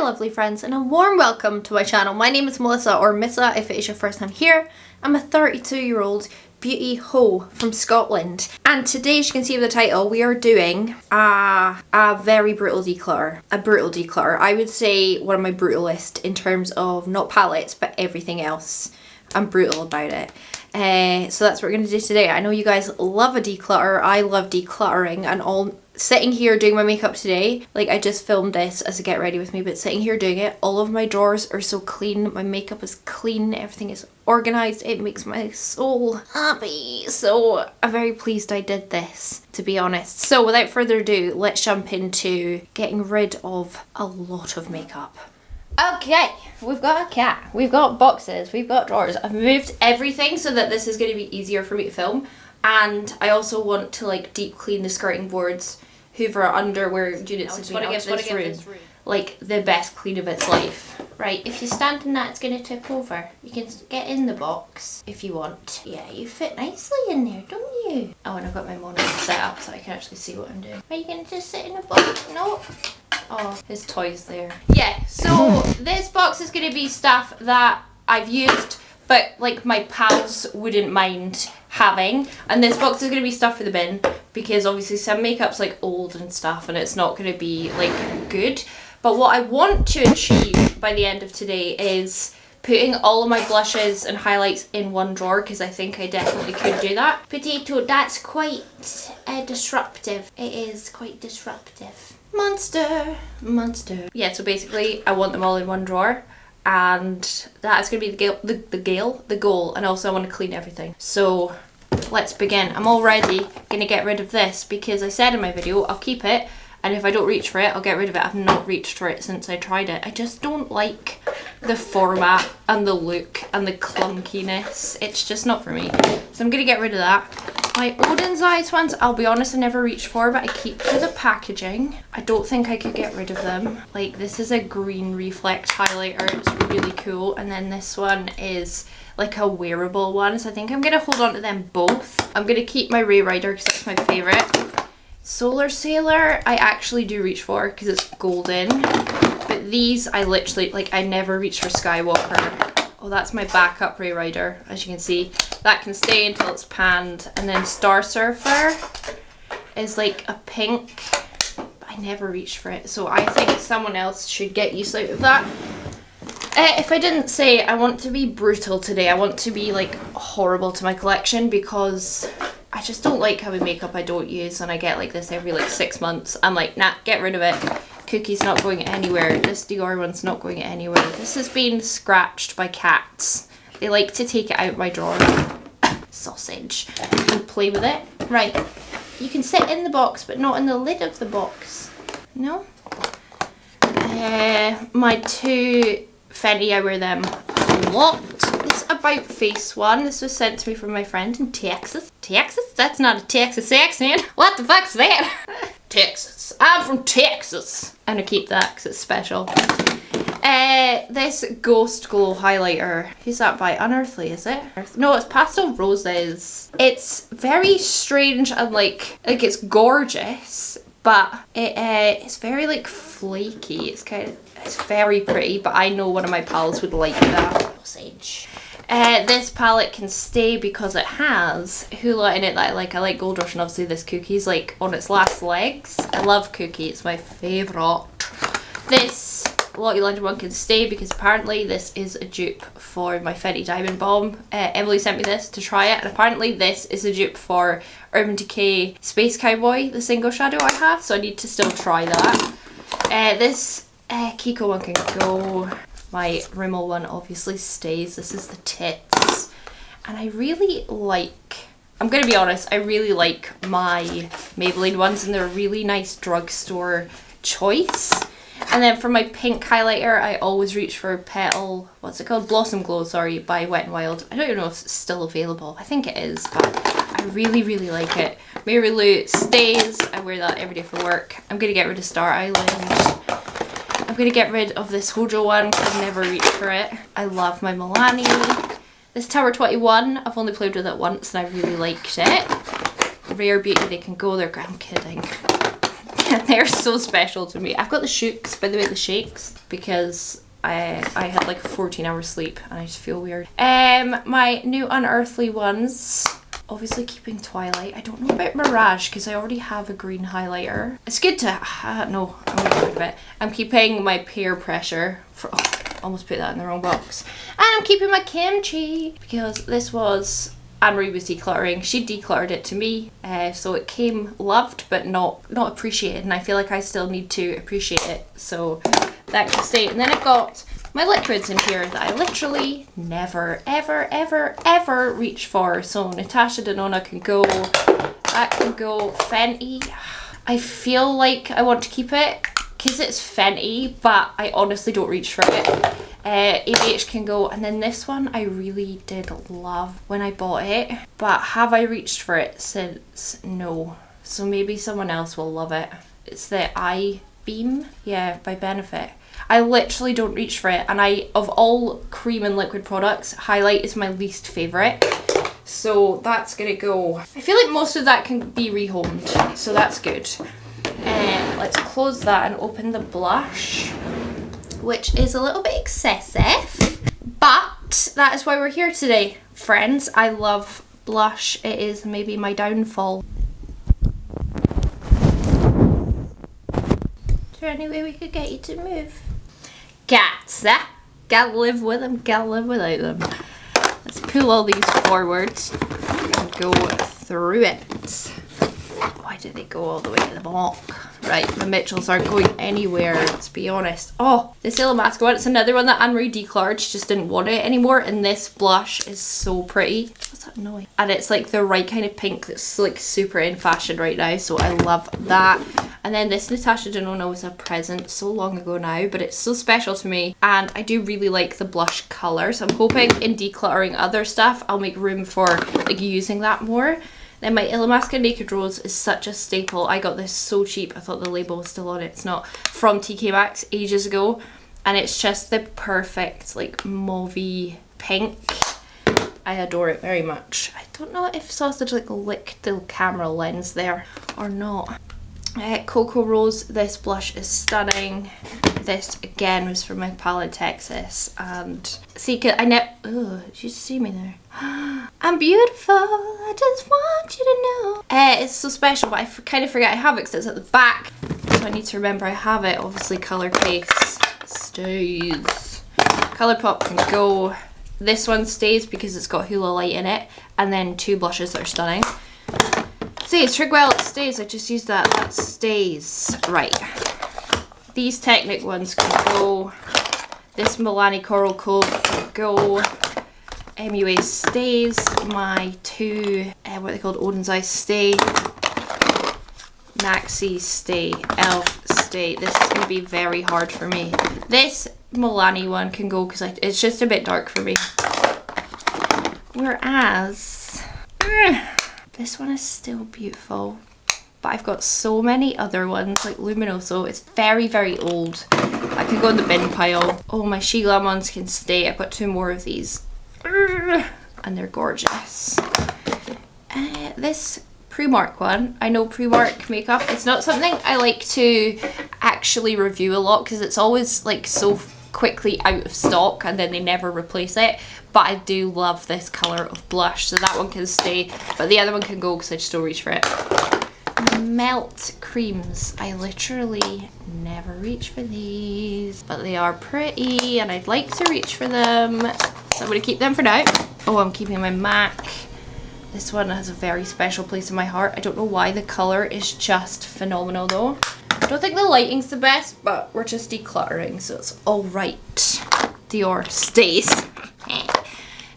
lovely friends, and a warm welcome to my channel. My name is Melissa, or Missa if it is your first time here. I'm a 32-year-old beauty ho from Scotland, and today, as you can see in the title, we are doing a very brutal declutter. A brutal declutter. I would say one of my brutalist in terms of not palettes but everything else. I'm brutal about it. So that's what we're going to do today. I know you guys love a declutter. I love decluttering, and all sitting here doing my makeup today, like I just filmed this as a get ready with me, but sitting here doing it, all of my drawers are so clean, my makeup is clean, everything is organized. It makes my soul happy. So I'm very pleased I did this, to be honest. So without further ado, let's jump into getting rid of a lot of makeup. Okay, we've got a cat, we've got boxes, we've got drawers. I've moved everything so that this is going to be easier for me to film, and I also want to like deep clean the skirting boards, hoover underwear units. I just want to give this room like the best clean of its life. Right, if you stand in that, it's going to tip over. You can get in the box if you want. Yeah, you fit nicely in there, don't you? Oh, and I've got my monitor set up so I can actually see what I'm doing. Are you going to just sit in a box? No. Oh, his toy's there. Yeah, so this box is going to be stuff that I've used, but like my pals wouldn't mind having. And this box is going to be stuff for the bin, because obviously some makeup's like old and stuff and it's not going to be like good. But what I want to achieve by the end of today is putting all of my blushes and highlights in one drawer, because I think I definitely could do that. Potato, that's quite disruptive. It is quite disruptive. Monster. Yeah, so basically I want them all in one drawer, and that's going to be the goal, and also I want to clean everything. So let's begin. I'm already going to get rid of this because I said in my video I'll keep it, and if I don't reach for it, I'll get rid of it. I've not reached for it since I tried it. I just don't like the format and the look and the clunkiness. It's just not for me. So I'm going to get rid of that. My Odin's Eyes ones, I'll be honest, I never reach for, but I keep for the packaging. I don't think I could get rid of them. Like, this is a green reflect highlighter. It's really cool. And then this one is like a wearable one. So I think I'm going to hold on to them both. I'm going to keep my Ray Rider because that's my favourite. Solar Sailor, I actually do reach for because it's golden. But these, I literally, like, I never reach for Skywalker. Oh, that's my backup Ray Rider, as you can see. That can stay until it's panned. And then Star Surfer is like a pink, but I never reach for it. So I think someone else should get use out of that. If I didn't say, I want to be brutal today. I want to be like horrible to my collection, because I just don't like having makeup I don't use, and I get like this every like 6 months. I'm like, nah, get rid of it. Cookie's not going anywhere. This Dior one's not going anywhere. This has been scratched by cats. They like to take it out of my drawer. Sausage. And play with it. Right. You can sit in the box, but not in the lid of the box. No? My two Fenty, I wear them a lot. This About Face one. This was sent to me from my friend in Texas. Texas? That's not a Texas accent. What the fuck's that? Texas. I'm from Texas. And I keep that because it's special. This Ghost Glow highlighter. Who's that by? Unearthly, is it? No, it's Pastel Roses. It's very strange and like it's gorgeous, but it's very like flaky. It's very pretty, but I know one of my pals would like that. Sausage. This palette can stay because it has Hoola in it that I like. I like Gold Rush, and obviously this Cookie's like on its last legs. I love Cookie, it's my favourite. This Lottie London one can stay because apparently this is a dupe for my Fenty Diamond Bomb. Emily sent me this to try it, and apparently this is a dupe for Urban Decay Space Cowboy, the single shadow I have, so I need to still try that. This Kiko one can go. My Rimmel one obviously stays. This is the Tits. And I really like, I'm going to be honest, I really like my Maybelline ones, and they're a really nice drugstore choice. And then for my pink highlighter, I always reach for Petal, what's it called? Blossom Glow, sorry, by Wet n Wild. I don't even know if it's still available. I think it is, but I really, really like it. Mary Lou stays. I wear that every day for work. I'm going to get rid of Star Island. I'm going to get rid of this Hojo one because I've never reached for it. I love my Milani. This Tower 21, I've only played with it once and I really liked it. Rare Beauty, they can go there. I'm kidding. They're so special to me. I've got the shakes, by the way, the shakes, because I had like a 14-hour sleep and I just feel weird. My new unearthly ones. Obviously keeping Twilight. I don't know about Mirage because I already have a green highlighter. It's good to, no, I'm gonna get rid of it. I'm keeping my peer pressure for, almost put that in the wrong box. And I'm keeping my kimchi because this was, Anne-Marie was decluttering. She decluttered it to me. So it came loved but not appreciated, and I feel like I still need to appreciate it. So that can stay. And then I've got my liquids in here that I literally never, ever, ever, ever reach for. So Natasha Denona can go. That can go. Fenty. I feel like I want to keep it because it's Fenty, but I honestly don't reach for it. ABH can go. And then this one I really did love when I bought it, but have I reached for it since? No. So maybe someone else will love it. It's the Eye Beam, yeah, by Benefit. I literally don't reach for it, and of all cream and liquid products, highlight is my least favourite. So that's gonna go. I feel like most of that can be rehomed, so that's good. Let's close that and open the blush, which is a little bit excessive, but that is why we're here today, friends. I love blush. It is maybe my downfall. Is there any way we could get you to move? Cats, gotta live with them, gotta live without them. Let's pull all these forward and go through it. Why did they go all the way to the back? Right, the Mitchells aren't going anywhere, let's be honest. Oh, this Illamasqua one, it's another one that Anne-Marie decluttered. She just didn't want it anymore, and this blush is so pretty. What's that noise? And it's like the right kind of pink that's like super in fashion right now, so I love that. And then this Natasha Denona was a present so long ago now, but it's so special to me, and I do really like the blush colour, so I'm hoping in decluttering other stuff I'll make room for like using that more. Then my Illamasqua Naked Rose is such a staple. I got this so cheap. I thought the label was still on it. It's not. From TK Maxx ages ago. And it's just the perfect like mauvey pink. I adore it very much. I don't know if Sausage like licked the camera lens there or not. Cocoa Rose, this blush is stunning. This again was from my palette Texas, and see, oh, did you see me there? I'm beautiful, I just want you to know. It's so special, but I kind of forget I have it because it's at the back, so I need to remember I have it. Obviously Colour Case stays. Colourpop can go. This one stays because it's got Hula Light in it, and then two blushes that are stunning. Stays. Trigwell, it stays. I just used that. That stays. Right. These Technic ones can go. This Milani Coral Cove can go. MUA stays. My two, what are they called? Odin's Eyes stay. Maxi stay. Elf stay. This is going to be very hard for me. This Milani one can go because it's just a bit dark for me. Whereas this one is still beautiful, but I've got so many other ones like Luminoso. It's very, very old. I can go in the bin pile. Oh, my Sheila ones can stay. I've got two more of these and they're gorgeous. This Primark one, I know Primark makeup, it's not something I like to actually review a lot because it's always like so quickly out of stock and then they never replace it, but I do love this colour of blush, so that one can stay, but the other one can go because I just don't reach for it. Melt creams, I literally never reach for these, but they are pretty and I'd like to reach for them, so I'm going to keep them for now. Oh, I'm keeping my MAC. This one has a very special place in my heart. I don't know why. The colour is just phenomenal though. I don't think the lighting's the best, but we're just decluttering, so it's alright. Dior stays.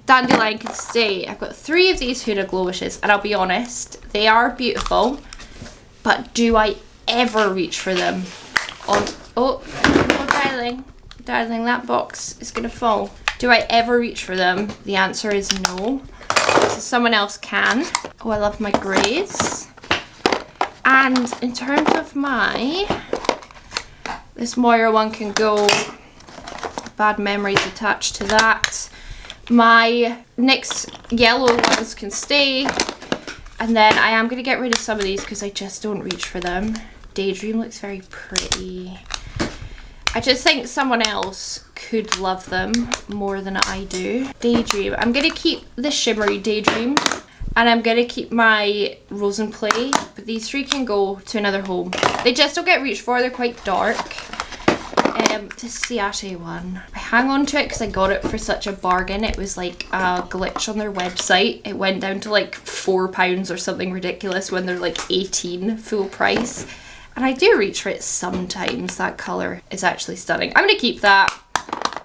Dandelion can stay. I've got 3 of these Huda Glow Wishes, and I'll be honest, they are beautiful, but do I ever reach for them? Oh, darling. Darling, that box is going to fall. Do I ever reach for them? The answer is no. So someone else can. Oh, I love my greys. And in terms of this Moira one can go. Bad memories attached to that. My NYX yellow ones can stay. And then I am going to get rid of some of these because I just don't reach for them. Daydream looks very pretty. I just think someone else could love them more than I do. Daydream. I'm going to keep the shimmery Daydream. And I'm going to keep my Rose and Play. But these three can go to another home. They just don't get reached for. They're quite dark. This Ciate one. I hang on to it because I got it for such a bargain. It was like a glitch on their website. It went down to like £4 or something ridiculous when they're like 18 full price. And I do reach for it sometimes. That colour is actually stunning. I'm going to keep that.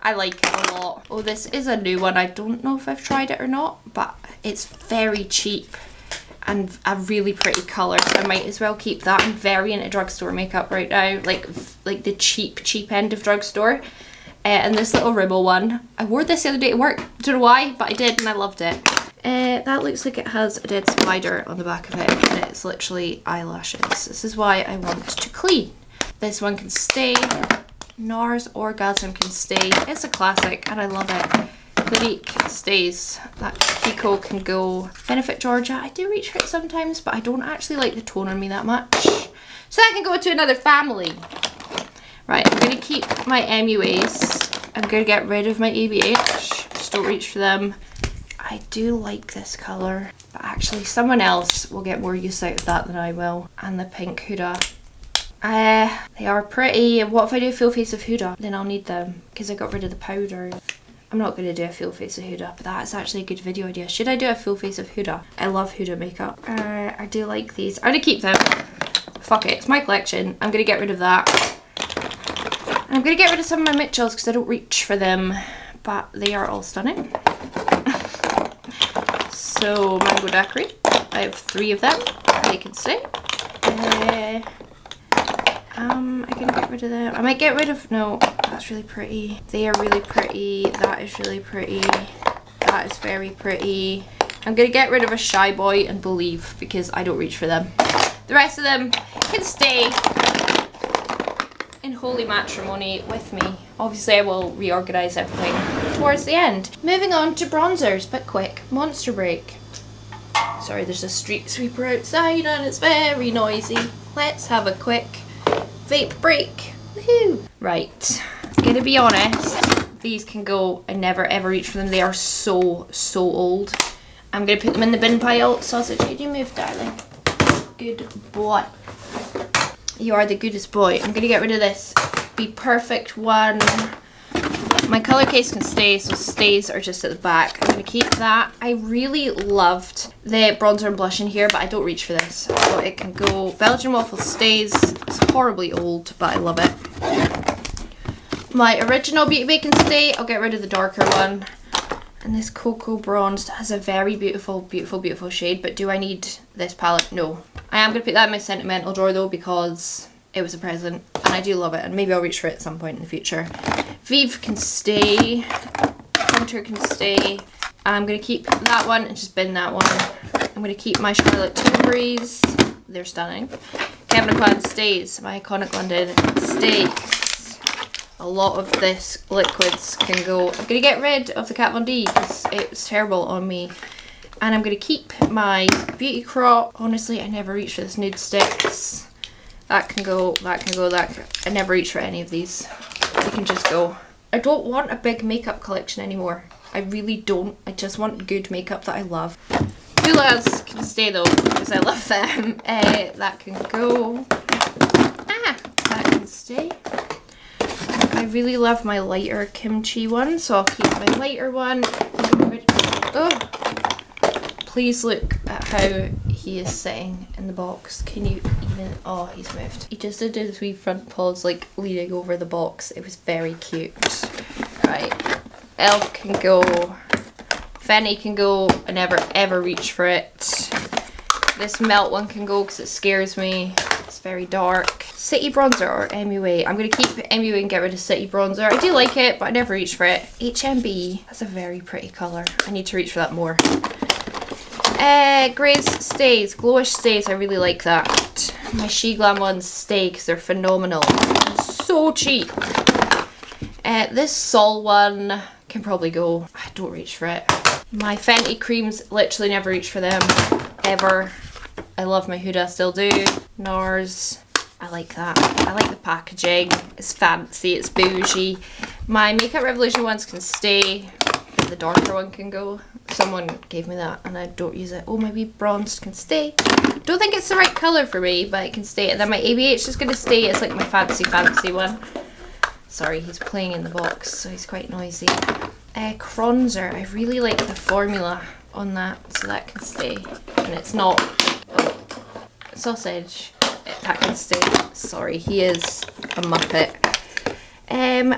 I like it a lot. Oh, this is a new one. I don't know if I've tried it or not, but it's very cheap and a really pretty colour. So I might as well keep that. I'm very into drugstore makeup right now. Like the cheap end of drugstore. And this little Rimmel one. I wore this the other day to work. Don't know why, but I did and I loved it. That looks like it has a dead spider on the back of it, and it's literally eyelashes. This is why I want to clean. This one can stay. NARS Orgasm can stay. It's a classic and I love it. Clinique stays. That Kiko can go. Benefit Georgia, I do reach for it sometimes, but I don't actually like the tone on me that much. So that can go to another family. Right, I'm going to keep my MUAs. I'm going to get rid of my ABH. Just don't reach for them. I do like this colour, but actually someone else will get more use out of that than I will. And the pink Huda. They are pretty. What if I do a full face of Huda? Then I'll need them because I got rid of the powder. I'm not going to do a full face of Huda, but that's actually a good video idea. Should I do a full face of Huda? I love Huda makeup. I do like these. I'm going to keep them. Fuck it, it's my collection. I'm going to get rid of that. And I'm going to get rid of some of my Mitchells because I don't reach for them, but they are all stunning. So, Mango Daiquiri. I have 3 of them. They can stay. I'm going to get rid of them. I might get rid of... No, that's really pretty. They are really pretty. That is really pretty. That is very pretty. I'm going to get rid of a Shy Boy and Believe because I don't reach for them. The rest of them can stay in holy matrimony with me. Obviously, I will reorganise everything towards the end. Moving on to bronzers, but quick. Monster Break. Sorry, there's a street sweeper outside and it's very noisy. Let's have a quick vape break. Woohoo! Right, gonna be honest, these can go. I never ever reach for them. They are so old. I'm gonna put them in the bin pile. Sausage, could you move, darling? Good boy. You are the goodest boy. I'm gonna get rid of this Be Perfect one. My colour case can stay, so stays are just at the back. I'm gonna keep that. I really loved the bronzer and blush in here, but I don't reach for this. So it can go. Belgian Waffle stays. It's horribly old, but I love it. My original Beauty Bay can stay. I'll get rid of the darker one. And this Cocoa Bronze has a very beautiful shade, but do I need this palette? No. I am going to put that in my sentimental drawer though because it was a present and I do love it and maybe I'll reach for it at some point in the future. Vive can stay. Hunter can stay. I'm going to keep that one and just bin that one. I'm going to keep my Charlotte Tilbury's. They're stunning. Kevin Aucoin stays. My Iconic London stays. A lot of this liquids can go. I'm going to get rid of the Kat Von D because it was terrible on me. And I'm going to keep my Beauty Crop. Honestly, I never reach for this Nude Sticks. That can go, that can go, that can... I never reach for any of these. They can just go. I don't want a big makeup collection anymore. I really don't. I just want good makeup that I love. Fulas can stay though because I love them. That can go. That can stay. I really love my lighter kimchi one, so I'll keep my lighter one. Oh, please look at how he is sitting in the box. Can you even... Oh, he's moved. He just did his wee front paws like leaning over the box. It was very cute. Right. Elf can go. Fenny can go. I never ever reach for it. This Melt one can go because it scares me. It's very dark. City Bronzer or MUA. I'm going to keep MUA and get rid of City Bronzer. I do like it, but I never reach for it. HMB. That's a very pretty colour. I need to reach for that more. Grace stays. Glowish stays. I really like that. My She Glam ones stay because they're phenomenal. So cheap. This Sol one can probably go. I don't reach for it. My Fenty creams, literally never reach for them. Ever. I love my Huda, still do. NARS. I like that. I like the packaging. It's fancy, it's bougie. My Makeup Revolution ones can stay. The darker one can go. Someone gave me that and I don't use it. Oh, my wee bronzed can stay. Don't think it's the right colour for me, but it can stay. And then my ABH is going to stay. It's like my fancy one. Sorry, he's playing in the box, so he's quite noisy. Bronzer. I really like the formula on that, so that can stay. And it's not... Oh, sausage. That can stay. Sorry, he is a muppet.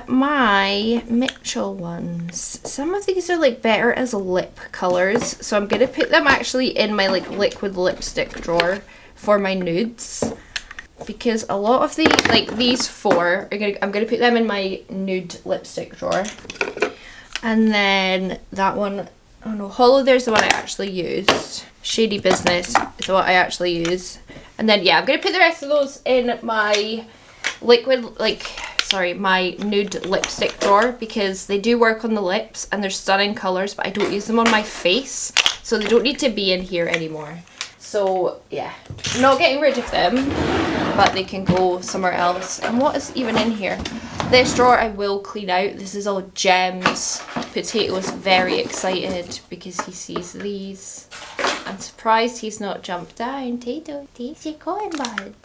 My Mitchell ones. Some of these are like better as lip colours, so I'm going to put them actually in my like liquid lipstick drawer for my nudes. Because a lot of the, like these four, I'm going to put them in my nude lipstick drawer. And then that one, oh no, Hollow There's the one I actually used. Shady Business is what I actually use. And then yeah, I'm going to put the rest of those in my my nude lipstick drawer because they do work on the lips and they're stunning colours, but I don't use them on my face, so they don't need to be in here anymore. So yeah, not getting rid of them, but they can go somewhere else. And what is even in here? This drawer I will clean out. This is all gems. Potato's very excited because he sees these. I'm surprised he's not jumped down. Tato, these are cotton buds.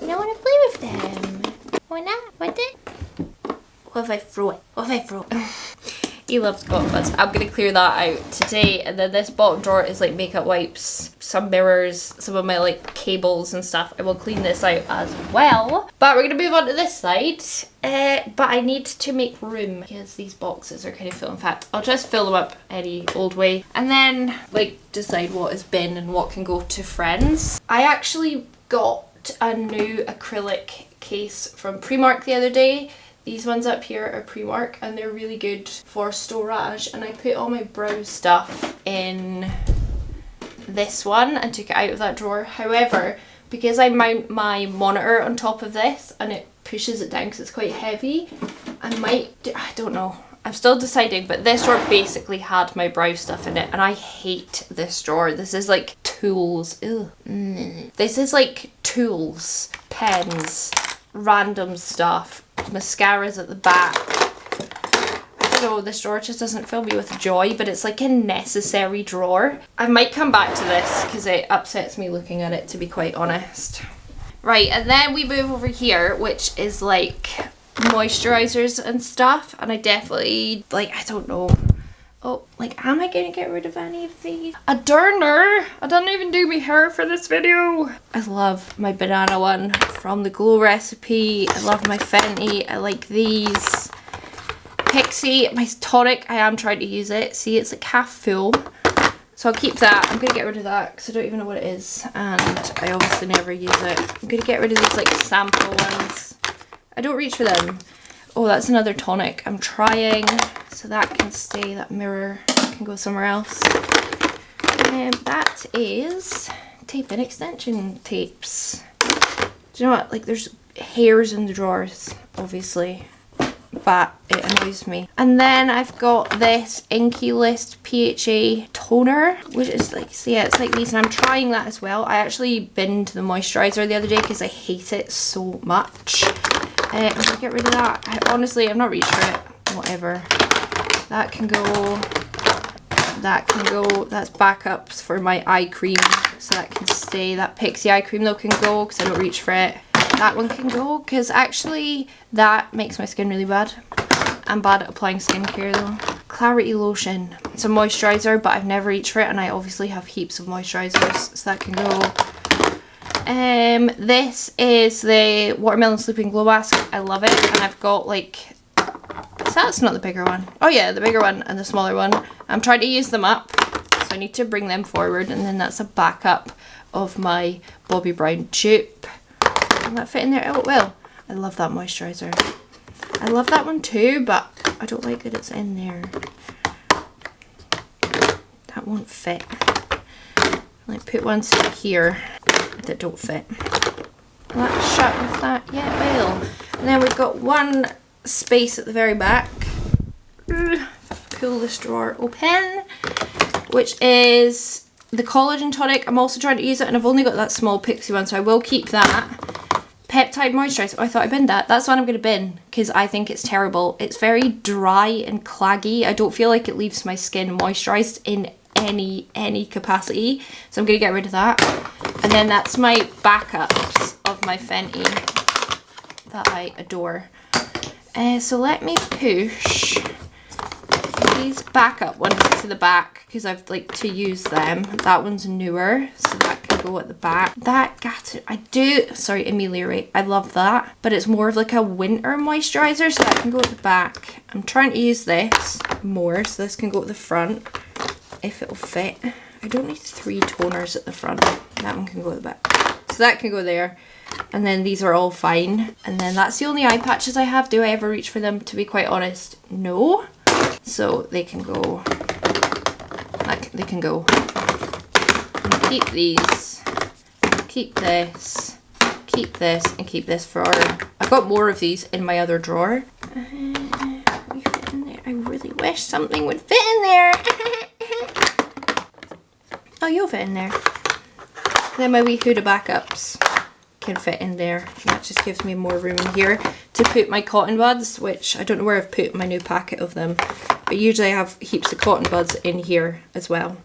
You don't want to play with them. Why not? What if I throw it? What if I throw it? He loves cotton buds. I'm going to clear that out today. And then this bottom drawer is like makeup wipes, some mirrors, some of my like cables and stuff. I will clean this out as well. But we're going to move on to this side. But I need to make room because these boxes are kind of full. In fact, I'll just fill them up any old way. And then like decide what is bin and what can go to friends. I actually got a new acrylic case from Primark the other day. These ones up here are Primark and they're really good for storage, and I put all my brow stuff in this one and took it out of that drawer. However, because I mount my monitor on top of this and it pushes it down because it's quite heavy, I don't know. I'm still deciding, but this drawer basically had my brow stuff in it and I hate this drawer. This is like tools. Ew. This is like tools, pens, random stuff, mascaras at the back. I don't know, this drawer just doesn't fill me with joy, but it's like a necessary drawer. I might come back to this because it upsets me looking at it, to be quite honest. Right, and then we move over here, which is like moisturizers and stuff, and I definitely, like, I don't know. Oh, like, am I gonna get rid of any of these? I don't know. I didn't even do my hair for this video. I love my banana one from the Glow recipe. I love my Fenty. I like these. Pixie, my tonic, I am trying to use it. See, it's like half full. So I'll keep that. I'm gonna get rid of that because I don't even know what it is. And I obviously never use it. I'm gonna get rid of these like sample ones. I don't reach for them. Oh, that's another tonic. I'm trying. So that can stay, that mirror can go somewhere else. And that is tape and extension tapes. Do you know what? Like, there's hairs in the drawers, obviously, but it annoys me. And then I've got this Inky List PHA toner, which is like, so yeah, it's like these, and I'm trying that as well. I actually binned the moisturizer the other day because I hate it so much. I'm gonna get rid of that. Honestly, I'm not reaching for it. Whatever. That can go. That can go. That's backups for my eye cream, so that can stay. That Pixie eye cream though can go because I don't reach for it. That one can go because actually that makes my skin really bad. I'm bad at applying skincare though. Clarity lotion. It's a moisturizer, but I've never reached for it, and I obviously have heaps of moisturizers, so that can go. This is the Watermelon Sleeping Glow Mask. I love it, and I've got like, that's not the bigger one. Oh yeah, the bigger one and the smaller one. I'm trying to use them up, so I need to bring them forward, and then that's a backup of my Bobbi Brown dupe. Will that fit in there? Oh, it will. I love that moisturizer. I love that one too, but I don't like that it's in there. That won't fit. Like, put ones here that don't fit. Will that shut with that? Yeah, it will. And then we've got one space at the very back. Pull this drawer open, which is The collagen tonic, I'm also trying to use it, and I've only got that small pixie one, so I will keep that. Peptide moisturiser. Oh, I thought I binned that. That's what I'm going to bin because I think it's terrible. It's very dry and claggy. I don't feel like it leaves my skin moisturised in any capacity. So I'm going to get rid of that. And then that's my backups of my Fenty that I adore. So let me push these backup ones to the back because I've like to use them. That one's newer, so that can go at the back. That got it. I do, sorry, Ameliorate. I love that, but it's more of like a winter moisturizer, so that can go at the back. I'm trying to use this more, so this can go at the front if it'll fit. I don't need 3 toners at the front. That one can go at the back, so that can go there. And then these are all fine. And then that's the only eye patches I have. Do I ever reach for them, to be quite honest? No. So they can go, like, they can go. Keep these, keep this, and keep this for, I've got more of these in my other drawer. We fit in there. I really wish something would fit in there. Oh, you'll fit in there. Then my wee Huda backups can fit in there. That just gives me more room in here to put my cotton buds, which I don't know where I've put my new packet of them, but usually I have heaps of cotton buds in here as well.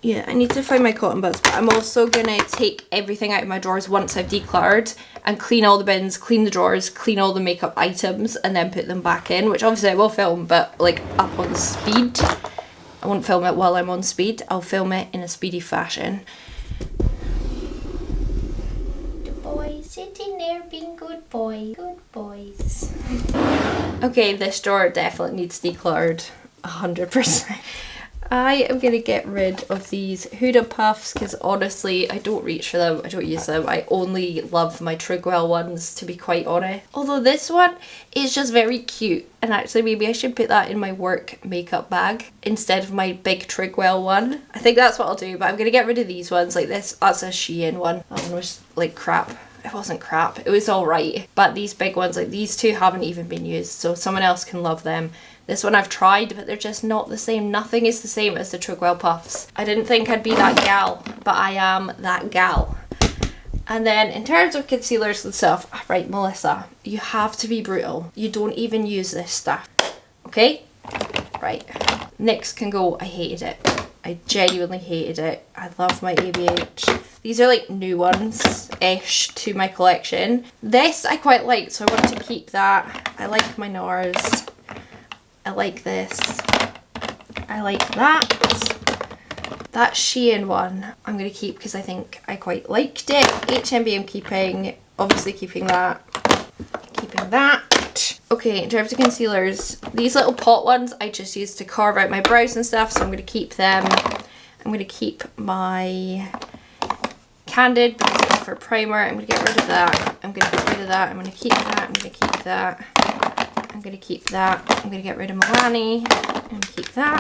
Yeah, I need to find my cotton buds, but I'm also gonna take everything out of my drawers once I've decluttered and clean all the bins, clean the drawers, clean all the makeup items, and then put them back in, which obviously I will film, but like up on speed. I won't film it while I'm on speed. I'll film it in a speedy fashion. Sitting there being good boys. Okay, this drawer definitely needs decluttered 100%. I am going to get rid of these Huda Puffs because honestly I don't reach for them, I don't use them. I only love my Trigwell ones, to be quite honest. Although this one is just very cute, and actually maybe I should put that in my work makeup bag instead of my big Trigwell one. I think that's what I'll do, but I'm going to get rid of these ones. Like this, that's a Shein one. That one was like crap. It wasn't crap, it was alright. But these big ones, like these two, haven't even been used, so someone else can love them. This one I've tried, but they're just not the same. Nothing is the same as the Trigwell Puffs. I didn't think I'd be that gal, but I am that gal. And then in terms of concealers and stuff, right, Melissa, you have to be brutal. You don't even use this stuff, okay? Right, NYX can go. I hated it. I genuinely hated it. I love my ABH. These are like new ones-ish to my collection. This I quite like, so I want to keep that. I like my NARS. I like this. I like that. That Shein one I'm going to keep because I think I quite liked it. HMB I'm keeping. Obviously keeping that. Keeping that. Okay, in terms of concealers, these little pot ones I just use to carve out my brows and stuff, so I'm going to keep them. I'm going to keep my Candid because it's for primer. I'm going to get rid of that. I'm going to get rid of that. I'm going to keep that. I'm going to keep that. I'm going to keep that. I'm going to get rid of Milani and keep that.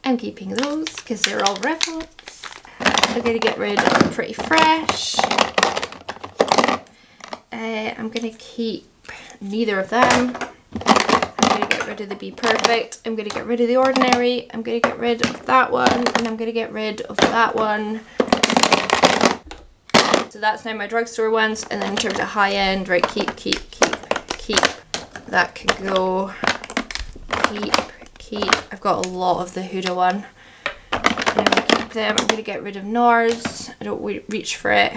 I'm keeping those because they're all reference. I'm going to get rid of Pretty Fresh. I'm going to keep neither of them. I'm going to get rid of the Be Perfect. I'm going to get rid of the Ordinary. I'm going to get rid of that one. And I'm going to get rid of that one. So that's now my drugstore ones. And then in terms of high end, right, keep. That can go. Keep. I've got a lot of the Huda one. I'm going to keep them. I'm going to get rid of NARS. I don't reach for it.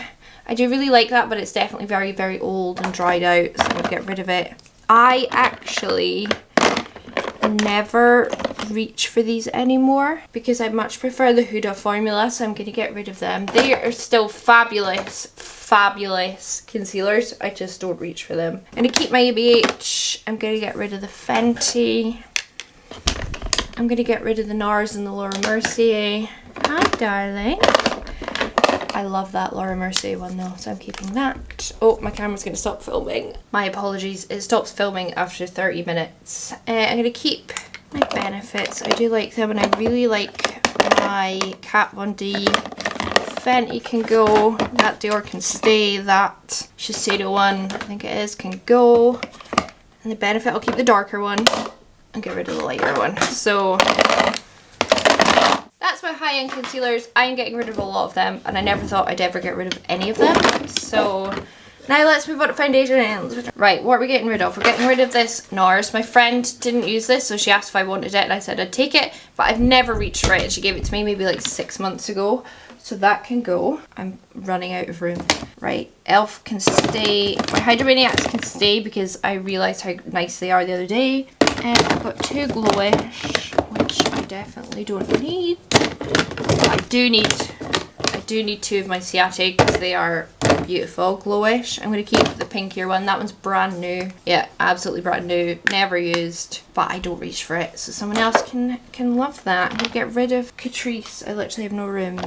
I do really like that, but it's definitely very, very old and dried out, so I'm going to get rid of it. I actually never reach for these anymore because I much prefer the Huda formula, so I'm going to get rid of them. They are still fabulous concealers. I just don't reach for them. I'm going to keep my ABH. I'm going to get rid of the Fenty. I'm going to get rid of the NARS and the Laura Mercier. Hi, darling. I love that Laura Mercier one though, so I'm keeping that. Oh, my camera's going to stop filming. My apologies, it stops filming after 30 minutes. I'm going to keep my Benefits. I do like them, and I really like my Kat Von D. Fenty can go. That Dior can stay. That Shiseido one, I think it is, can go. And the Benefit, I'll keep the darker one and get rid of the lighter one. So that's my high-end concealers. I'm getting rid of a lot of them, and I never thought I'd ever get rid of any of them. So now let's move on to foundation. Right, what are we getting rid of? We're getting rid of this NARS. My friend didn't use this, so she asked if I wanted it, and I said I'd take it, but I've never reached for it, and she gave it to me maybe like 6 months ago. So that can go. I'm running out of room. Right, ELF can stay. My Hydromaniacs can stay because I realised how nice they are the other day. And I've got 2 Glowish, which I definitely don't need. But I do need 2 of my Ciatic because they are beautiful, Glowish. I'm going to keep the pinkier one. That one's brand new. Yeah, absolutely brand new. Never used, but I don't reach for it. So someone else can love that. I'm going to get rid of Catrice. I literally have no room.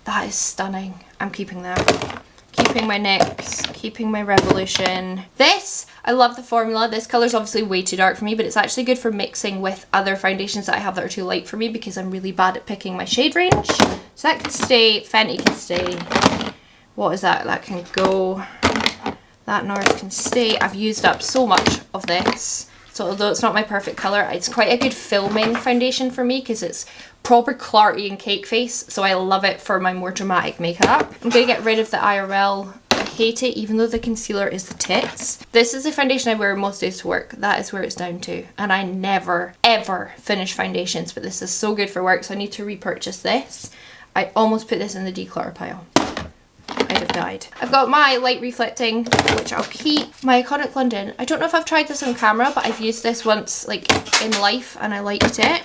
That is stunning. I'm keeping that. Keeping my NYX, keeping my Revolution. This, I love the formula. This colour's obviously way too dark for me, but it's actually good for mixing with other foundations that I have that are too light for me because I'm really bad at picking my shade range. So that can stay, Fenty can stay. What is that? That can go. That NARS can stay. I've used up so much of this. So although it's not my perfect colour, it's quite a good filming foundation for me because it's proper clarty and cake face. So I love it for my more dramatic makeup. I'm going to get rid of the IRL. I hate it even though the concealer is the tits. This is the foundation I wear most days to work. That is where it's down to. And I never ever finish foundations, but this is so good for work, so I need to repurchase this. I almost put this in the declutter pile. I'd have died. I've got my light reflecting, which I'll keep. My Iconic London. I don't know if I've tried this on camera, but I've used this once like in life and I liked it.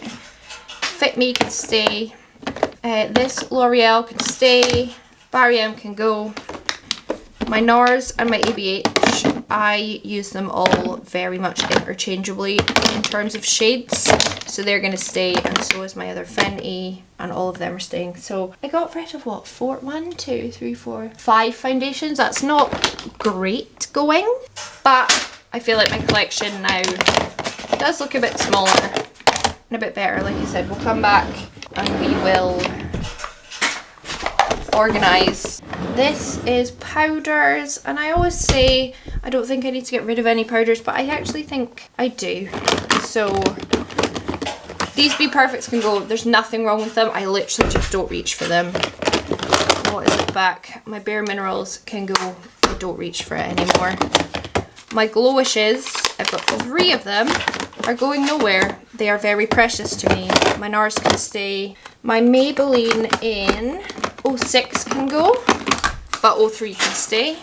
Fit Me can stay. This L'Oreal can stay. Barry M can go. My NARS and my ABH, I use them all very much interchangeably in terms of shades. So they're going to stay, and so is my other Fenty, and all of them are staying. So I got rid of what? 5 foundations. That's not great going, but I feel like my collection now does look a bit smaller and a bit better. Like I said, we'll come back and we will organise. This is powders, and I always say I don't think I need to get rid of any powders, but I actually think I do. So these Be Perfects can go. There's nothing wrong with them. I literally just don't reach for them. What is it back? My Bare Minerals can go. I don't reach for it anymore. My Glowishes, I've got 3 of them, are going nowhere. They are very precious to me. My NARS can stay. My Maybelline in 06 can go, but 03 can stay.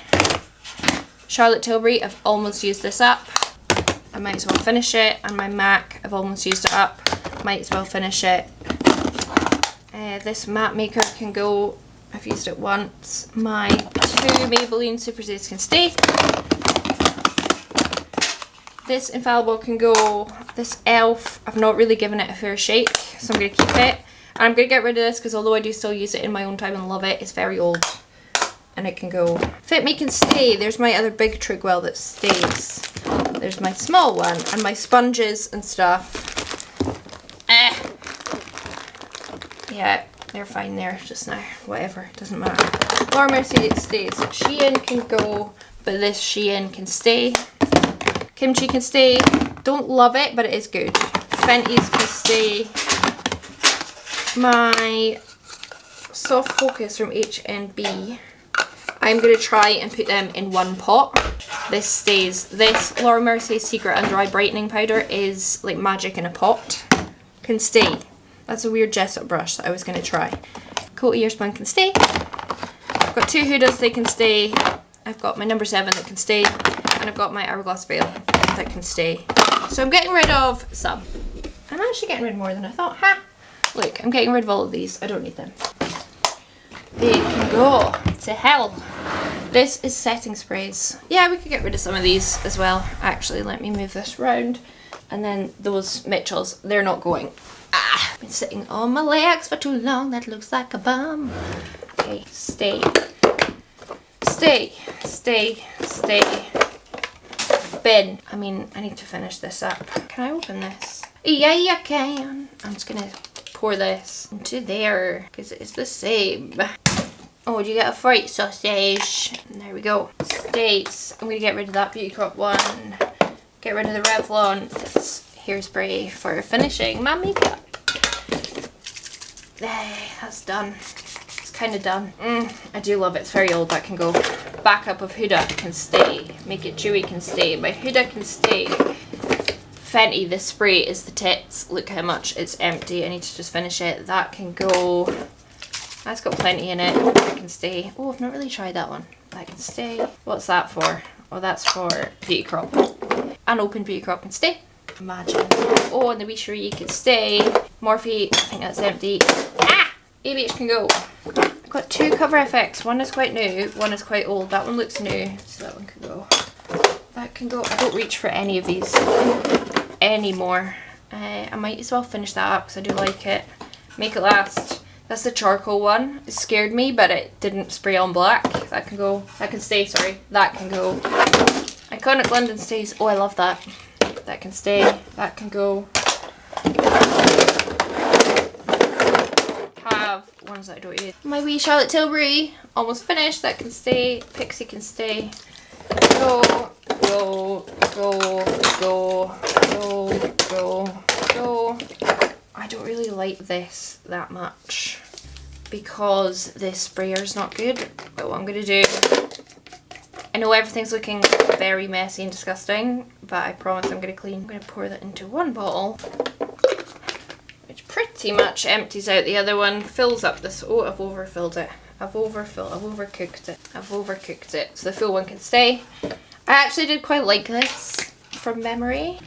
Charlotte Tilbury, I've almost used this up. I might as well finish it. And my MAC, I've almost used it up. Might as well finish it. This matte maker can go. I've used it once. My 2 Maybelline Super Stays can stay. This Infallible can go. This ELF, I've not really given it a fair shake, so I'm going to keep it. And I'm going to get rid of this because although I do still use it in my own time and love it, it's very old. And it can go. Fit Me can stay. There's my other big Trigwell that stays. There's my small one and my sponges and stuff. Yeah, they're fine there just now. Whatever, doesn't matter. Laura Mercier, it stays. Shein can go, but this Shein can stay. Kimchi can stay. Don't love it, but it is good. Fenty's can stay. My Soft Focus from HNB, I'm going to try and put them in one pot. This stays. This Laura Mercier Secret Under Eye Brightening Powder is like magic in a pot. Can stay. That's a weird Jessup brush that I was going to try. Coty Airspun can stay. I've got 2 Hudas, they can stay. I've got my number 7 that can stay. And I've got my Hourglass Veil that can stay. So I'm getting rid of some. I'm actually getting rid of more than I thought. Ha! Look, I'm getting rid of all of these. I don't need them. They can go to hell. This is setting sprays. Yeah, we could get rid of some of these as well. Actually, let me move this round. And then those Mitchells, they're not going. I've been sitting on my legs for too long. That looks like a bum. Okay, stay. Stay. Stay. Stay. Bin. I mean, I need to finish this up. Can I open this? Yeah, you can. I'm just gonna pour this into there because it's the same. Oh, do you get a fright sausage? And there we go. States. I'm gonna get rid of that Beauty Crop one. Get rid of the Revlon. It's hairspray for finishing my makeup. That's done. It's kind of done. I do love it. It's very old. That can go. Backup of Huda can stay. Make it dewy can stay. My Huda can stay. Fenty, this spray is the tits. Look how much it's empty. I need to just finish it. That can go. That's got plenty in it. That can stay. Oh, I've not really tried that one. That can stay. What's that for? Oh, that's for Beauty Crop. Unopened Beauty Crop can stay. Imagine. Oh, and the Wee Cherie can stay. Morphe, I think that's empty. Ah! ABH can go. I've got 2 Cover FX. One is quite new, one is quite old. That one looks new, so that one can go. That can go. I don't reach for any of these anymore. I might as well finish that up because I do like it. Make It Last. That's the charcoal one. It scared me, but it didn't spray on black. That can go. That can stay, sorry. That can go. Iconic London stays. Oh, I love that. That can stay. That can go. Have ones that I don't use. My wee Charlotte Tilbury. Almost finished. That can stay. Pixie can stay. Go, go, go, go, go, go, go. I don't really like this that much because this sprayer is not good. But what I'm going to do, I know everything's looking very messy and disgusting, but I promise I'm going to clean. I'm going to pour that into one bottle, which pretty much empties out the other one, fills up this. Oh, I've overfilled it. I've overcooked it. So the full one can stay. I actually did quite like this from memory.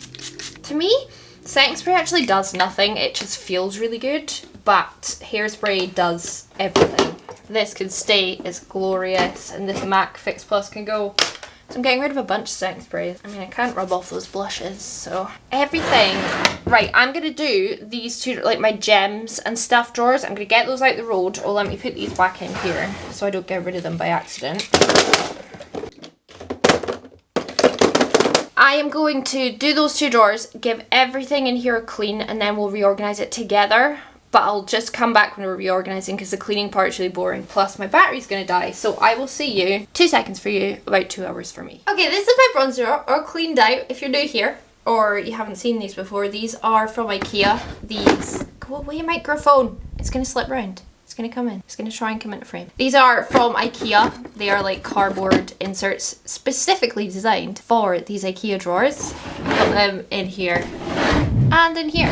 To me, setting spray actually does nothing. It just feels really good. But hairspray does everything. This can stay. It's glorious. And this MAC Fix Plus can go. So I'm getting rid of a bunch of setting sprays. I mean, I can't rub off those blushes, so everything. Right, I'm going to do these 2, like my gems and stuff drawers. I'm going to get those out the road. Oh, let me put these back in here so I don't get rid of them by accident. I am going to do those 2 drawers, give everything in here a clean, and then we'll reorganise it together. But I'll just come back when we're reorganising because the cleaning part's really boring. Plus my battery's going to die. So I will see you, 2 seconds for you, about 2 hours for me. Okay, this is my bronzer all cleaned out. If you're new here or you haven't seen these before, these are from IKEA. These, go away microphone. It's going to slip round. It's going to come in. It's going to try and come into frame. These are from IKEA. They are like cardboard inserts specifically designed for these IKEA drawers. Put them in here and in here,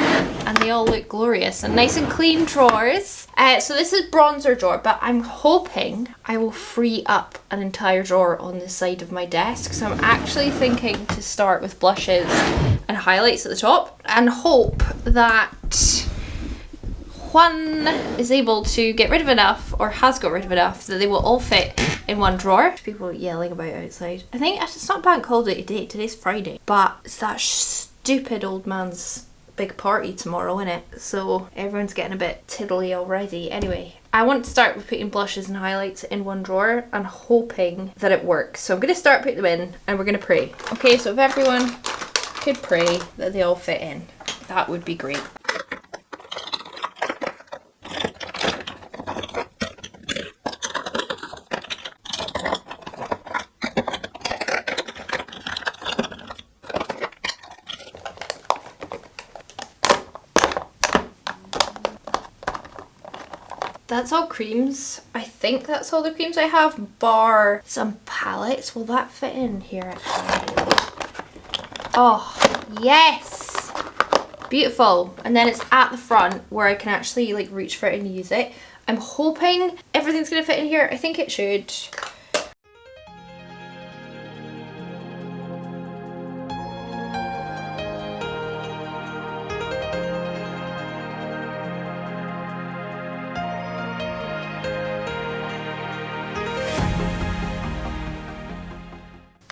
and they all look glorious and nice and clean drawers. So this is bronzer drawer, but I'm hoping I will free up an entire drawer on this side of my desk. So I'm actually thinking to start with blushes and highlights at the top and hope that Juan is able to get rid of enough, or has got rid of enough, that they will all fit in one drawer. People yelling about outside. I think it's not bank holiday today. Today's Friday, but it's that stupid old man's big party tomorrow, innit? So everyone's getting a bit tiddly already. Anyway, I want to start with putting blushes and highlights in one drawer and hoping that it works. So I'm going to start putting them in and we're going to pray. Okay, so if everyone could pray that they all fit in, that would be great. That's all creams. I think that's all the creams I have, bar some palettes. Will that fit in here actually? Oh, yes! Beautiful. And then it's at the front where I can actually like reach for it and use it. I'm hoping everything's gonna fit in here. I think it should.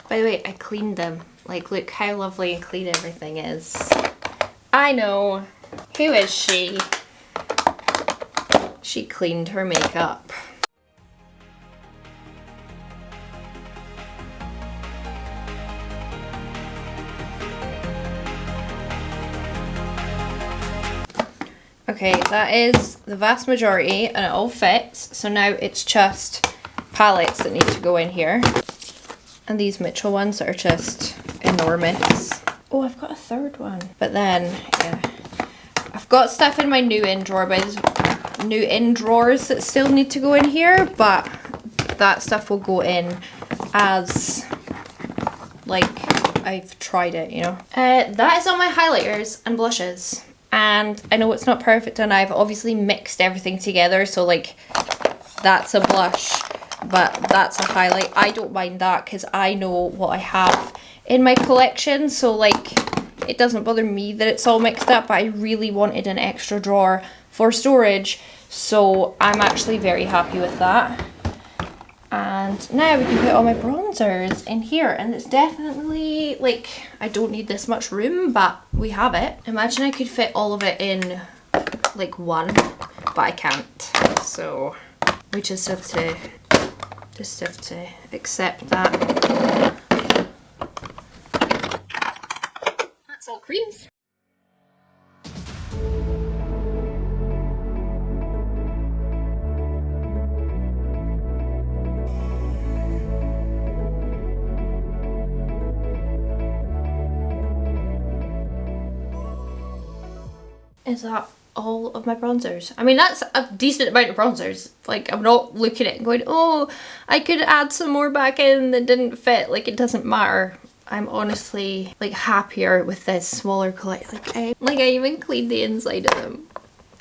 By the way, I cleaned them. Like, look how lovely and clean everything is. I know. Who is she? She cleaned her makeup. Okay, that is the vast majority and it all fits. So now it's just palettes that need to go in here. And these Mitchell ones are just enormous. Oh, I've got a third one. But then, yeah. I've got stuff in my new in drawer, but new in drawers that still need to go in here, but that stuff will go in as like I've tried it, you know. That is all my highlighters and blushes, and I know it's not perfect and I've obviously mixed everything together, so like that's a blush but that's a highlight. I don't mind that because I know what I have in my collection, so like it doesn't bother me that it's all mixed up, but I really wanted an extra drawer for storage, so I'm actually very happy with that. And now we can put all my bronzers in here, and it's definitely like, I don't need this much room, but we have it. Imagine I could fit all of it in like one, but I can't, so we just have to accept that. That's all creams. Is that all of my bronzers? I mean, that's a decent amount of bronzers. Like, I'm not looking at it and going, oh, I could add some more back in that didn't fit. Like, it doesn't matter. I'm honestly like happier with this smaller collection. Like I even cleaned the inside of them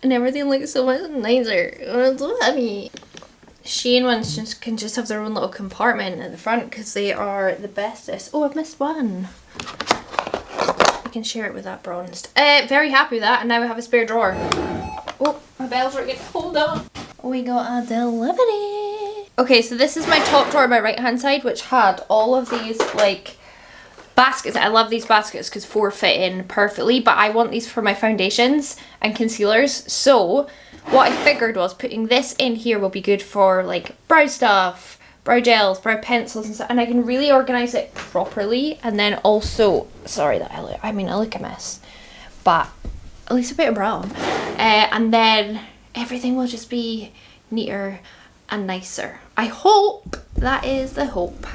and everything looks so much nicer. Oh, it's so heavy. Shein ones can just have their own little compartment at the front because they are the bestest. Oh, I've missed one. Can share it with that bronzed. Very happy with that, and now we have a spare drawer. Oh, my bell's ringing. Hold on. We got a delivery. Okay, so this is my top drawer on my right hand side, which had all of these like baskets. I love these baskets because 4 fit in perfectly, but I want these for my foundations and concealers. So what I figured was putting this in here will be good for like brow stuff, brow gels, brow pencils and stuff, and I can really organise it properly. And then also, sorry that I look a mess, but at least a bit of brown. And then everything will just be neater and nicer. I hope. That is the hope.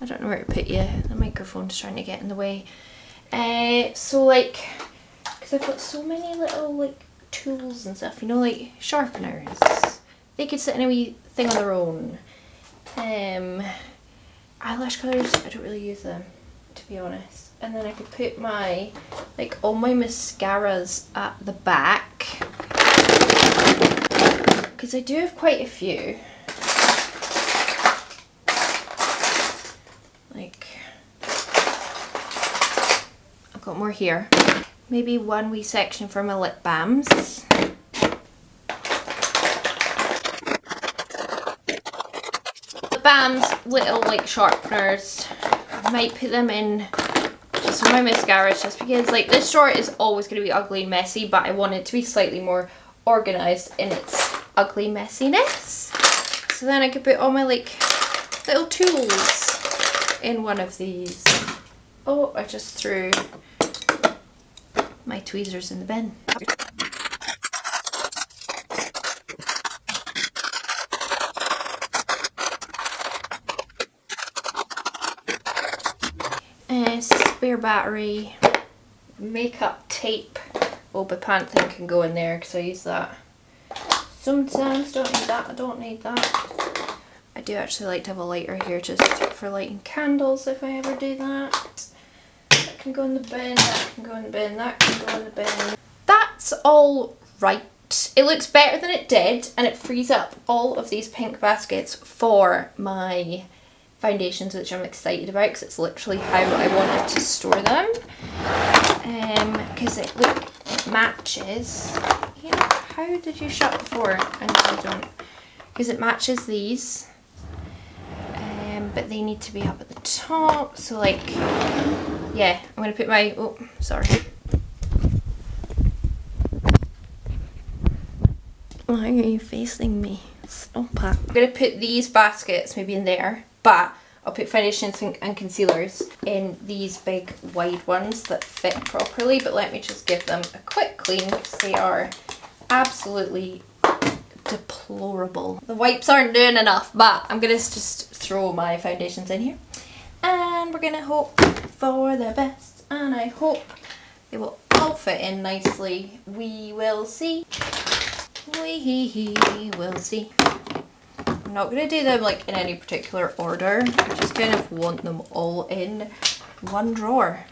I don't know where to put you. The microphone's trying to get in the way. So like, because I've got so many little like tools and stuff, you know, like sharpeners. They could sit in a wee thing on their own. Eyelash colours, I don't really use them, to be honest. And then I could put my, like all my mascaras at the back, because I do have quite a few. Like, I've got more here. Maybe one wee section for my lip balms. Balms, little like sharpeners. I might put them in just for my mascaras, just because like this drawer is always going to be ugly and messy, but I want it to be slightly more organised in its ugly messiness. So then I could put all my like little tools in one of these. Oh, I just threw my tweezers in the bin. Spare battery, makeup tape. Oh, but pant thing can go in there because I use that sometimes. Don't need that. I don't need that. I do actually like to have a lighter here just for lighting candles if I ever do that. That can go in the bin, that can go in the bin, that can go in the bin. That's all right. It looks better than it did, and it frees up all of these pink baskets for my foundations, which I'm excited about because it's literally how I wanted to store them. Because it matches. You know, how did you shut before and I don't? Because it matches these. But they need to be up at the top. So like, yeah, I'm gonna put my, oh, sorry. Why are you facing me? Stop it. I'm gonna put these baskets maybe in there, but I'll put foundations and concealers in these big wide ones that fit properly. But let me just give them a quick clean because they are absolutely deplorable. The wipes aren't doing enough, but I'm gonna just throw my foundations in here and we're gonna hope for the best, and I hope they will all fit in nicely. We will see. We will see. I'm not going to do them like in any particular order. I just kind of want them all in one drawer.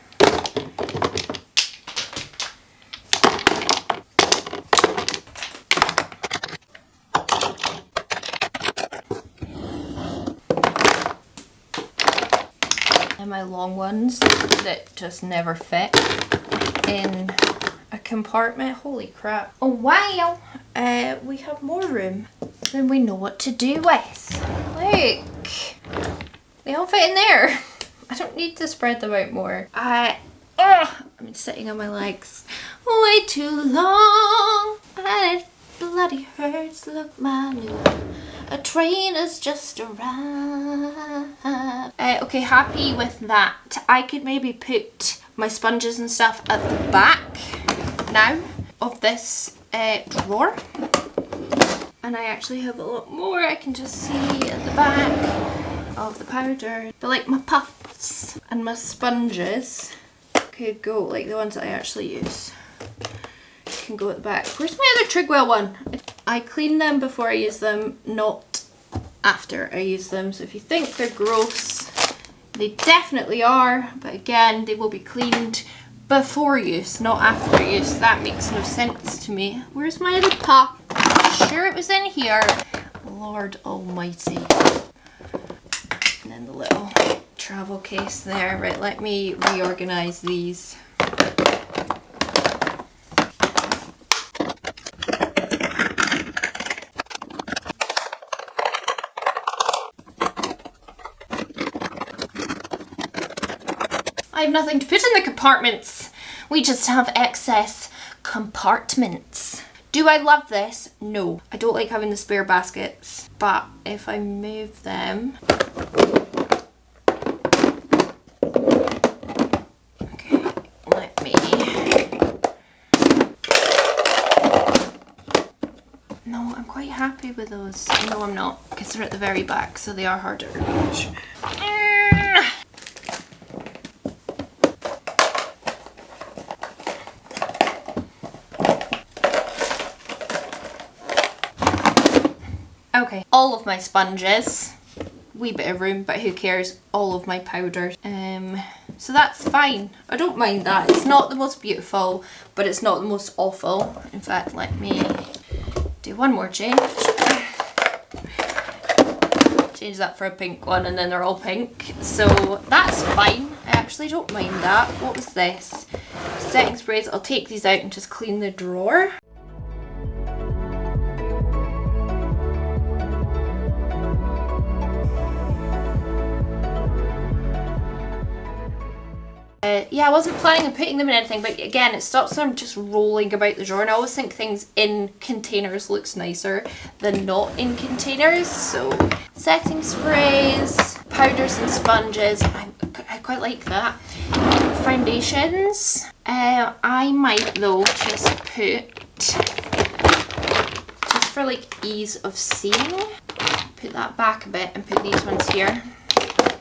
And my long ones that just never fit in a compartment. Holy crap. Oh wow! We have more room than we know what to do with. Look! They all fit in there. I don't need to spread them out more. I've been sitting on my legs way too long. And it bloody hurts. Look, my new a train has just arrived. Okay, happy with that. I could maybe put my sponges and stuff at the back now of this drawer. And I actually have a lot more I can just see at the back of the powder. But like my puffs and my sponges could go, like the ones that I actually use, can go at the back. Where's my other Trigwell one? I clean them before I use them, not after I use them. So if you think they're gross, they definitely are. But again, they will be cleaned before use, not after use. That makes no sense to me. Where's my other puff? I'm sure it was in here. Lord almighty. And then the little travel case there. Right, let me reorganize these. I have nothing to put in the compartments. We just have excess compartments. Do I love this? No. I don't like having the spare baskets, but if I move them... Okay, let me... No, I'm quite happy with those. No, I'm not, because they're at the very back, so they are harder to reach. Okay, all of my sponges, wee bit of room, but who cares, all of my powders. So that's fine. I don't mind that. It's not the most beautiful, but it's not the most awful. In fact, let me do one more change. Change that for a pink one, and then they're all pink. So that's fine. I actually don't mind that. What was this? Setting sprays. I'll take these out and just clean the drawer. Yeah, I wasn't planning on putting them in anything, but again, it stops them just rolling about the drawer, and I always think things in containers looks nicer than not in containers. So setting sprays, powders and sponges, I quite like that. Foundations, I might though just put, just for like ease of seeing, put that back a bit and put these ones here.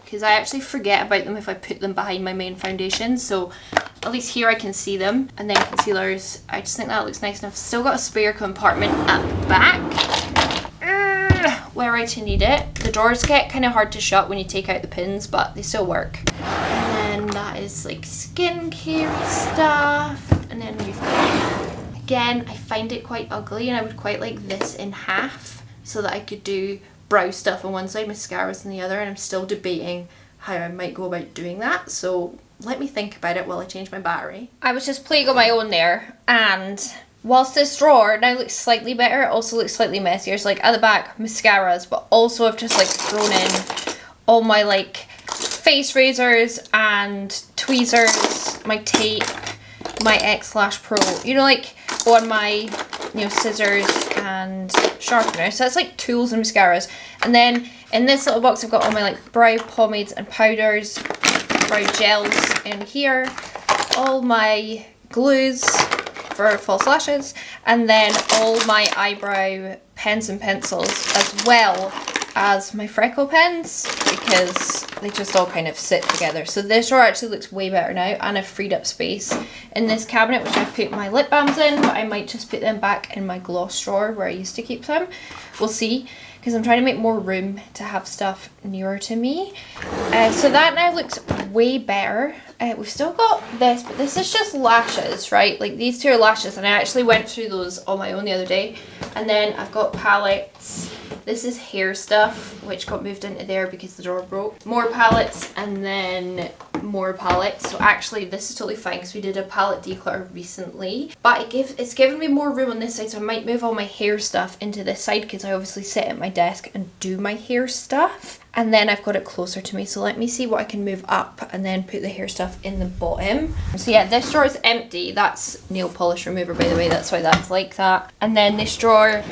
Because I actually forget about them if I put them behind my main foundation, so at least here I can see them. And then concealers, I just think that looks nice, and I've still got a spare compartment at the back where I need it. The drawers get kind of hard to shut when you take out the pins, but they still work. And then that is like skincare stuff, and then we've got, again, I find it quite ugly, and I would quite like this in half so that I could do brow stuff on one side, mascaras on the other, and I'm still debating how I might go about doing that, so let me think about it while I change my battery. I was just playing on my own there, and whilst this drawer now looks slightly better, it also looks slightly messier. So like at the back, mascaras, but also I've just like thrown in all my like face razors and tweezers, my tape, my X Lash Pro, you know, like on my, you know, scissors and sharpener. So that's like tools and mascaras. And then in this little box I've got all my like brow pomades and powders, brow gels in here, all my glues for false lashes, and then all my eyebrow pens and pencils as well as my freckle pens because they just all kind of sit together. So this drawer actually looks way better now, and I've freed up space in this cabinet which I've put my lip balms in, but I might just put them back in my gloss drawer where I used to keep them. We'll see, because I'm trying to make more room to have stuff nearer to me. So that now looks way better. We've still got this, but this is just lashes, right? Like these two are lashes, and I actually went through those on my own the other day. And then I've got palettes. This is hair stuff, which got moved into there because the drawer broke. More palettes, and then more palettes. So actually this is totally fine because we did a palette declutter recently, but it's given me more room on this side, so I might move all my hair stuff into this side because I obviously sit at my desk and do my hair stuff. And then I've got it closer to me, so let me see what I can move up and then put the hair stuff in the bottom. So yeah, this drawer is empty. That's nail polish remover, by the way, that's why that's like that. And then this drawer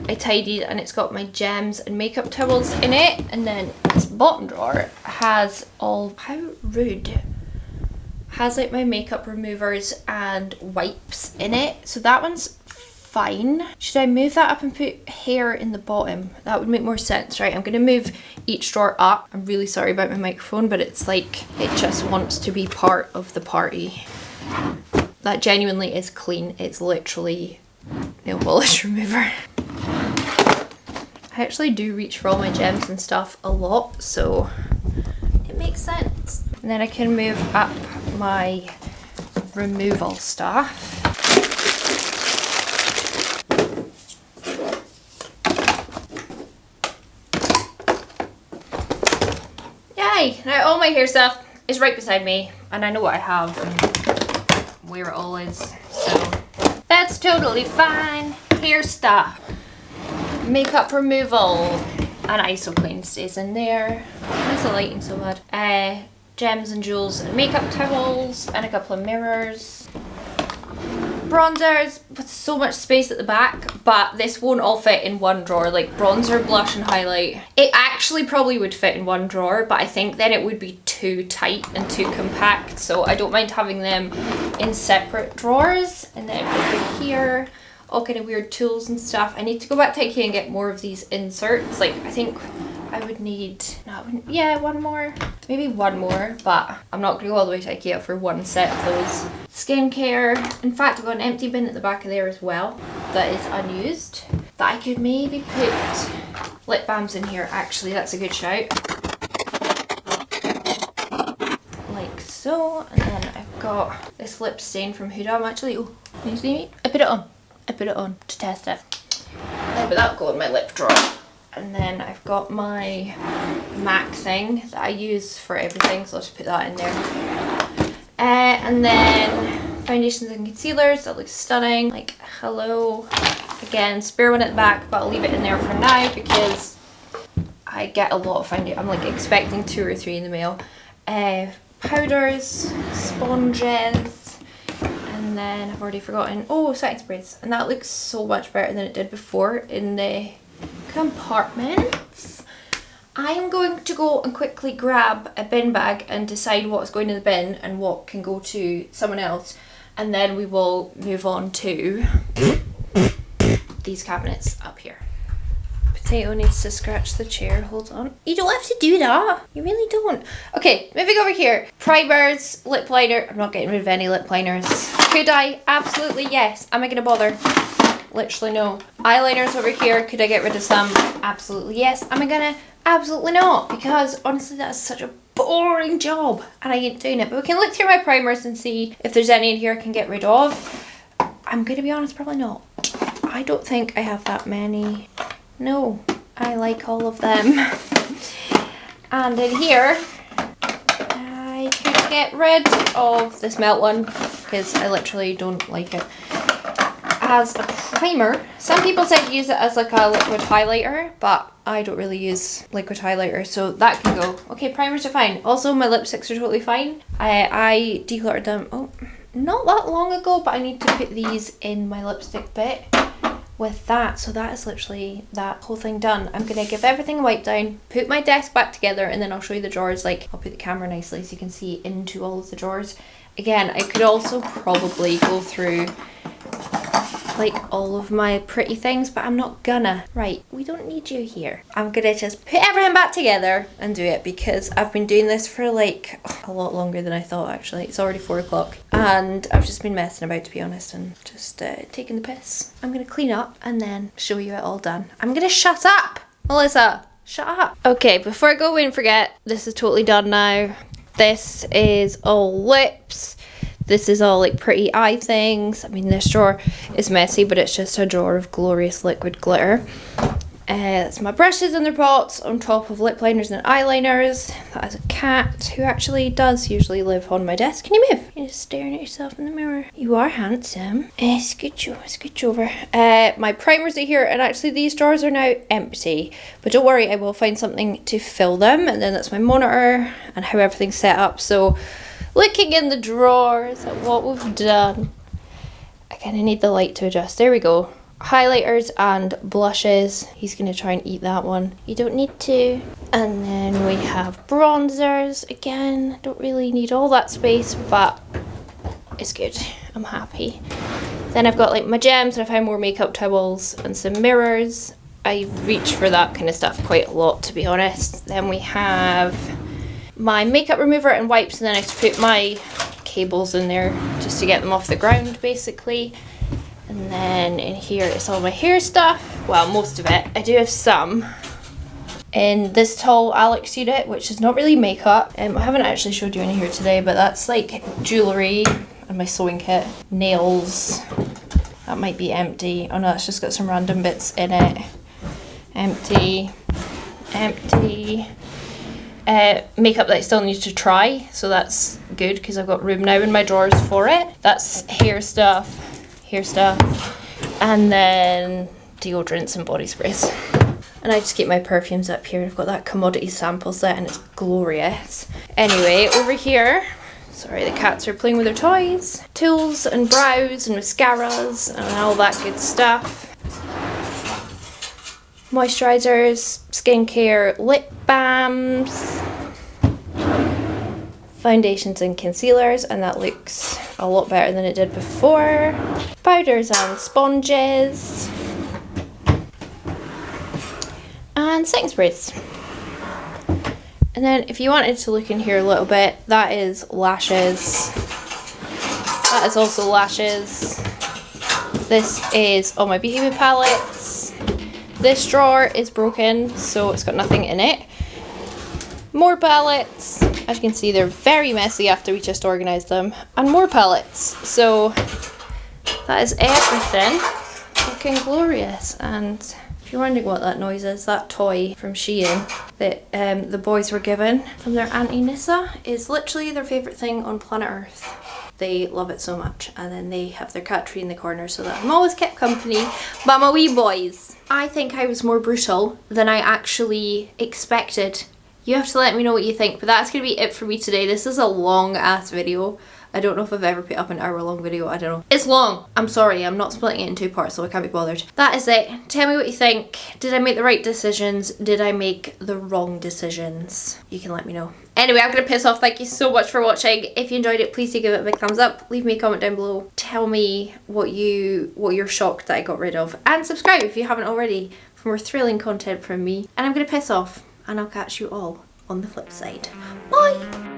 I tidied, and it's got my gems and makeup towels in it. And then this bottom drawer has all, how rude, has like my makeup removers and wipes in it. So that one's fine. Should I move that up and put hair in the bottom? That would make more sense, right? I'm gonna move each drawer up. I'm really sorry about my microphone, but it's like it just wants to be part of the party. That genuinely is clean. It's literally nail polish remover. I actually do reach for all my gems and stuff a lot, so it makes sense. And then I can move up my removal stuff. Yay! Now all my hair stuff is right beside me, and I know what I have and where it all is, so that's totally fine. Hair stuff. Makeup removal and ISO clean stays in there. Why is the lighting so bad? Gems and jewels and makeup towels and a couple of mirrors. Bronzers with so much space at the back, but this won't all fit in one drawer. Like bronzer, blush and highlight. It actually probably would fit in one drawer, but I think then it would be too tight and too compact, so I don't mind having them in separate drawers. And then over here, all kind of weird tools and stuff. I need to go back to IKEA and get more of these inserts. Like I think I would need, yeah, one more, maybe one more, but I'm not gonna go all the way to IKEA for one set of those. Skincare. In fact, I've got an empty bin at the back of there as well that is unused, that I could maybe put lip balms in here. Actually, that's a good shout. Like so. And then I've got this lip stain from Huda. I'm actually, oh, can you see me? I put it on to test it. But that'll go in my lip drawer. And then I've got my MAC thing that I use for everything, so I'll just put that in there. And then foundations and concealers, that looks stunning. Like, hello. Again, spare one at the back, but I'll leave it in there for now because I get a lot of foundation. I'm like expecting 2 or 3 in the mail. Powders, sponges. And then I've already forgotten, oh, setting sprays, and that looks so much better than it did before in the compartments. I am going to go and quickly grab a bin bag and decide what's going in the bin and what can go to someone else, and then we will move on to these cabinets up here. Potato needs to scratch the chair. Hold on. You don't have to do that. You really don't. Okay, moving over here. Primers, lip liner. I'm not getting rid of any lip liners. Could I? Absolutely yes. Am I going to bother? Literally no. Eyeliners over here. Could I get rid of some? Absolutely yes. Am I going to? Absolutely not. Because honestly that's such a boring job and I ain't doing it. But we can look through my primers and see if there's any in here I can get rid of. I'm going to be honest, probably not. I don't think I have that many. No, I like all of them. And in here, I could get rid of this melt one because I literally don't like it. As a primer, some people said use it as like a liquid highlighter, but I don't really use liquid highlighter, so that can go. Okay, primers are fine. Also, my lipsticks are totally fine. I decluttered them, not that long ago, but I need to put these in my lipstick bit with that, so that is literally that whole thing done. I'm gonna give everything a wipe down, put my desk back together, and then I'll show you the drawers. Like, I'll put the camera nicely so you can see into all of the drawers. Again, I could also probably go through like all of my pretty things, but I'm not gonna. Right, we don't need you here. I'm gonna just put everything back together and do it because I've been doing this for like a lot longer than I thought actually. It's already 4 o'clock and I've just been messing about, to be honest, and just taking the piss. I'm gonna clean up and then show you it all done. I'm gonna shut up, Melissa. Shut up. Okay, before I go away and forget, this is totally done now. This is all lips. This is all like pretty eye things. I mean, this drawer is messy, but it's just a drawer of glorious liquid glitter. That's my brushes in their pots on top of lip liners and eyeliners. That is a cat who actually does usually live on my desk. Can you move? You're just staring at yourself in the mirror. You are handsome. Scooch over. My primers are here, and actually these drawers are now empty. But don't worry, I will find something to fill them. And then that's my monitor and how everything's set up. So looking in the drawers at what we've done. I kind of need the light to adjust. There we go. Highlighters and blushes. He's going to try and eat that one. You don't need to. And then we have bronzers. Again, don't really need all that space, but it's good. I'm happy. Then I've got like my gems, and I found more makeup towels and some mirrors. I reach for that kind of stuff quite a lot, to be honest. Then we have my makeup remover and wipes, and then I just put my cables in there just to get them off the ground, basically. And then in here it's all my hair stuff. Well, most of it. I do have some in this tall Alex unit, which is not really makeup. I haven't actually showed you any here today, but that's like jewellery and my sewing kit. Nails. That might be empty. Oh no, it's just got some random bits in it. Empty. Empty. Makeup that I still need to try, so that's good because I've got room now in my drawers for it. That's hair stuff, and then deodorants and body sprays. And I just keep my perfumes up here. I've got that commodity sample set and it's glorious. Anyway, over here, sorry, the cats are playing with their toys. Tools and brows and mascaras and all that good stuff. Moisturisers, skincare, lip balms, foundations and concealers, and that looks a lot better than it did before. Powders and sponges. And setting sprays. And then if you wanted to look in here a little bit, that is lashes. That is also lashes. This is all my beauty palettes. This drawer is broken, so it's got nothing in it. More palettes. As you can see, they're very messy after we just organised them. And more palettes. So that is everything. Looking glorious. And if you're wondering what that noise is, that toy from Shein that the boys were given from their Auntie Nissa is literally their favourite thing on planet Earth. They love it so much, and then they have their cat tree in the corner so that I'm always kept company by my wee boys. I think I was more brutal than I actually expected. You have to let me know what you think, but that's going to be it for me today. This is a long ass video. I don't know if I've ever put up an hour-long video, I don't know. It's long! I'm sorry, I'm not splitting it in 2 parts, so I can't be bothered. That is it. Tell me what you think. Did I make the right decisions? Did I make the wrong decisions? You can let me know. Anyway, I'm gonna piss off. Thank you so much for watching. If you enjoyed it, please do give it a big thumbs up. Leave me a comment down below. Tell me what you're shocked that I got rid of. And subscribe if you haven't already for more thrilling content from me. And I'm gonna piss off, and I'll catch you all on the flip side. Bye!